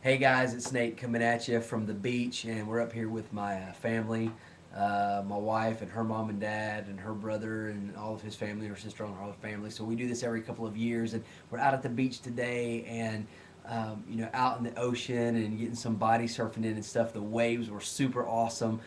Hey guys, it's Nate coming at you from the beach, and we're up here with my family, my wife and her mom and dad, and her brother and all of his family, her sister and all her family. So we do this every couple of years, and we're out at the beach today, and out in the ocean and getting some body surfing in and stuff. The waves were super awesome,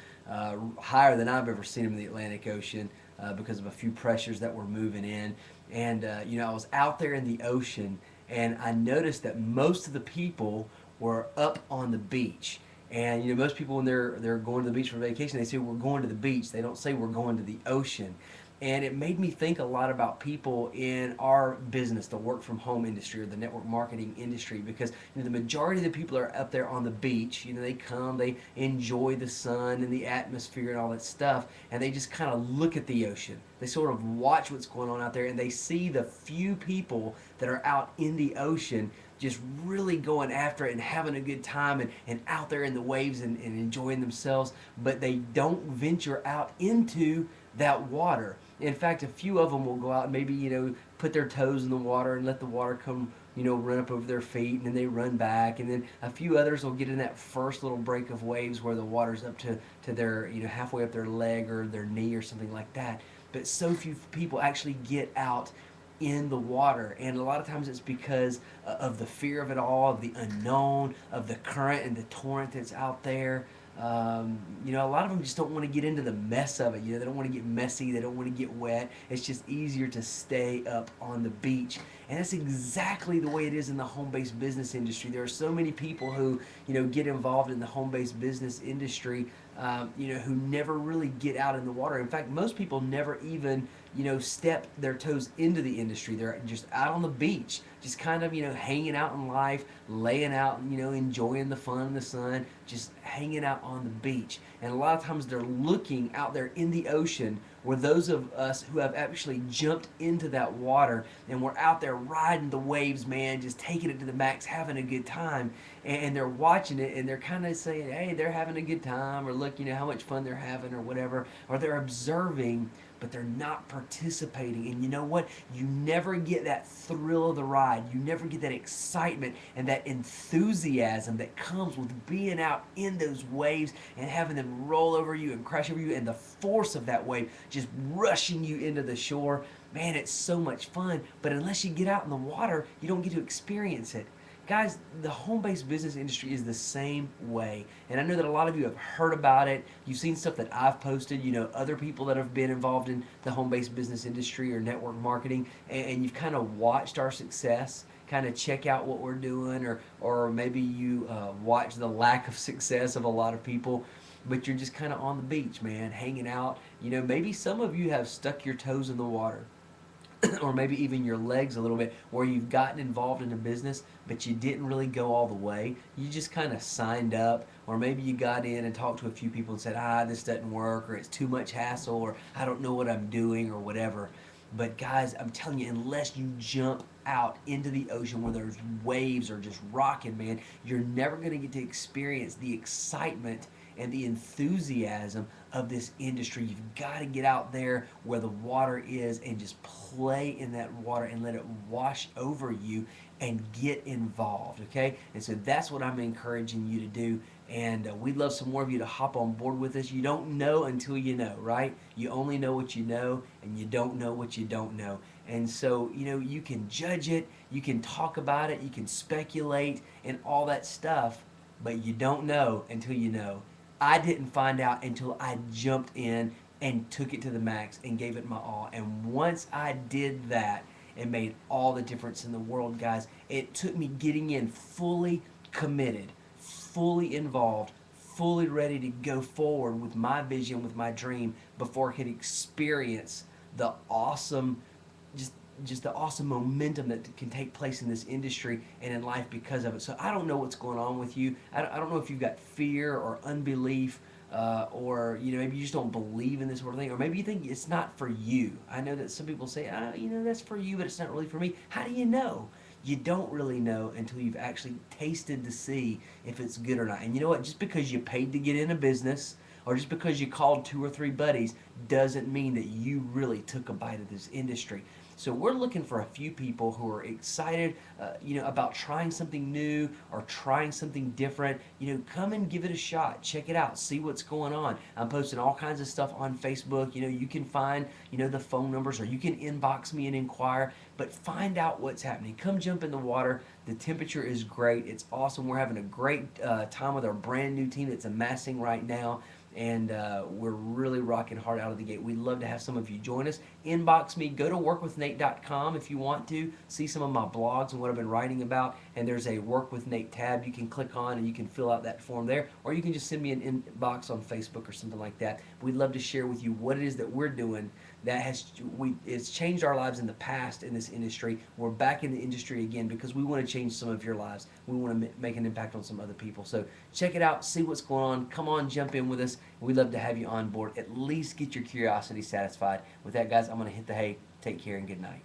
higher than I've ever seen them in the Atlantic Ocean because of a few pressures that were moving in. And I was out there in the ocean, and I noticed that most of the people were up on the beach. And most people when they're going to the beach for vacation, they say we're going to the beach. They don't say we're going to the ocean. And it made me think a lot about people in our business, the work from home industry or the network marketing industry, because the majority of the people are up there on the beach. They come, they enjoy the sun and the atmosphere and all that stuff, and they just kind of look at the ocean. They sort of watch what's going on out there, and they see the few people that are out in the ocean just really going after it and having a good time and out there in the waves and enjoying themselves, but they don't venture out into that water. In fact, a few of them will go out and maybe, put their toes in the water and let the water come, run up over their feet, and then they run back. And then a few others will get in that first little break of waves where the water's up to their, halfway up their leg or their knee or something like that. But so few people actually get out in the water, and a lot of times it's because of the fear of it all, of the unknown, of the current and the torrent that's out there. A lot of them just don't want to get into the mess of it. They don't want to get messy, they don't want to get wet. It's just easier to stay up on the beach, and that's exactly the way it is in the home-based business industry. There are so many people who get involved in the home-based business industry, who never really get out in the water. In fact, most people never even step their toes into the industry. They're just out on the beach, just kind of hanging out in life, laying out, enjoying the fun and the sun, just hanging out on the beach. And a lot of times they're looking out there in the ocean, where those of us who have actually jumped into that water and we're out there riding the waves, man, just taking it to the max, having a good time, and they're watching it and they're kind of saying, hey, they're having a good time, or look, how much fun they're having, or whatever, or they're observing, but they're not participating. And you know what? You never get that thrill of the ride. You never get that excitement and that enthusiasm that comes with being out in those waves and having them roll over you and crash over you, and the force of that wave just rushing you into the shore. Man, it's so much fun. But unless you get out in the water, you don't get to experience it. Guys, the home-based business industry is the same way. And I know that a lot of you have heard about it. You've seen stuff that I've posted, other people that have been involved in the home-based business industry or network marketing, and you've kind of watched our success, kind of check out what we're doing, or maybe you watch the lack of success of a lot of people, but you're just kind of on the beach, man, hanging out. Maybe some of you have stuck your toes in the water. Or maybe even your legs a little bit, where you've gotten involved in a business but you didn't really go all the way. You just kind of signed up, or maybe you got in and talked to a few people and said, this doesn't work, or it's too much hassle, or I don't know what I'm doing, or whatever. But guys, I'm telling you, unless you jump out into the ocean where there's waves or just rocking, man, you're never going to get to experience the excitement and the enthusiasm of this industry. You've got to get out there where the water is and just play in that water and let it wash over you and get involved, okay? And so that's what I'm encouraging you to do. And we'd love some more of you to hop on board with us. You don't know until you know, right? You only know what you know, and you don't know what you don't know. And so, you can judge it, you can talk about it, you can speculate and all that stuff, but you don't know until you know. I didn't find out until I jumped in and took it to the max and gave it my all. And once I did that, it made all the difference in the world, guys. It took me getting in fully committed, fully involved, fully ready to go forward with my vision, with my dream, before I could experience the awesome, just just the awesome momentum that can take place in this industry and in life because of it. So I don't know what's going on with you. I don't know if you've got fear or unbelief, or maybe you just don't believe in this sort of thing, or maybe you think it's not for you. I know that some people say, that's for you, but it's not really for me. How do you know? You don't really know until you've actually tasted to see if it's good or not. And you know what? Just because you paid to get in a business, or just because you called two or three buddies, doesn't mean that you really took a bite of this industry. So we're looking for a few people who are excited, about trying something new or trying something different. Come and give it a shot. Check it out. See what's going on. I'm posting all kinds of stuff on Facebook. You can find, the phone numbers, or you can inbox me and inquire. But find out what's happening. Come jump in the water. The temperature is great. It's awesome. We're having a great time with our brand new team that's amassing right now, and we're really rocking hard out of the gate. We'd love to have some of you join us. Inbox me. Go to workwithnate.com if you want to see some of my blogs and what I've been writing about, and there's a Work with Nate tab you can click on, and you can fill out that form there, or you can just send me an inbox on Facebook or something like that. We'd love to share with you what it is that we're doing that it's changed our lives in the past in this industry. We're back in the industry again because we want to change some of your lives. We want to make an impact on some other people. So check it out, see what's going on. Come on, jump in with us. We'd love to have you on board. At least get your curiosity satisfied. With that, guys, I'm going to hit the hay. Take care and good night.